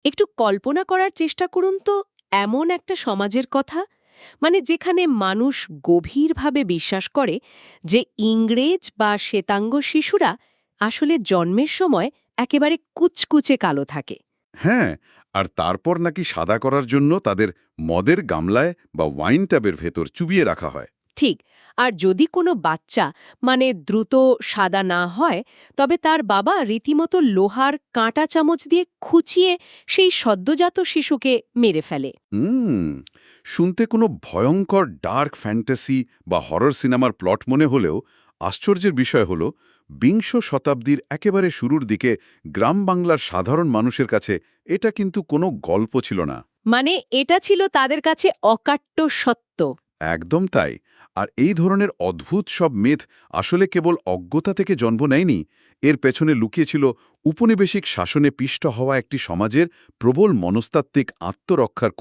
একটু কল্পনা করার চেষ্টা করুন তো এমন একটা সমাজের কথা, মানে যেখানে মানুষ গভীরভাবে বিশ্বাস করে যে ইংরেজ বা শ্বেতাঙ্গ শিশুরা আসলে জন্মের সময় একেবারে কুচকুচে কালো থাকে। হ্যাঁ, আর তারপর নাকি সাদা করার জন্য তাদের মদের গামলায় বা ওয়াইন ট্যাবের ভেতর চুবিয়ে রাখা হয়। ঠিক। আর যদি কোনো বাচ্চা মানে দ্রুত সাদা না হয়, তবে তার বাবা রীতিমতো লোহার কাঁটা চামচ দিয়ে খুঁচিয়ে সেই সদ্যজাত শিশুকে মেরে ফেলে। হুম, শুনতে কোনো ভয়ঙ্কর ডার্ক ফ্যান্টাসি বা হরর সিনেমার প্লট মনে হলেও আশ্চর্যের বিষয় হল বিংশ শতাব্দীর একেবারে শুরুর দিকে গ্রাম বাংলার সাধারণ মানুষের কাছে এটা কিন্তু কোনো গল্প ছিল না। মানে এটা ছিল তাদের কাছে অকাট্য সত্য। একদম তাই। আর এই ধরনের অদ্ভুত সব মিথ আসলে কেবল অজ্ঞতা থেকে জন্ম নেয়নি, এর পেছনে লুকিয়েছিল উপনিবেশিক শাসনে পিষ্ট হওয়া একটি সমাজের প্রবল মনস্তাত্ত্বিক আত্মরক্ষার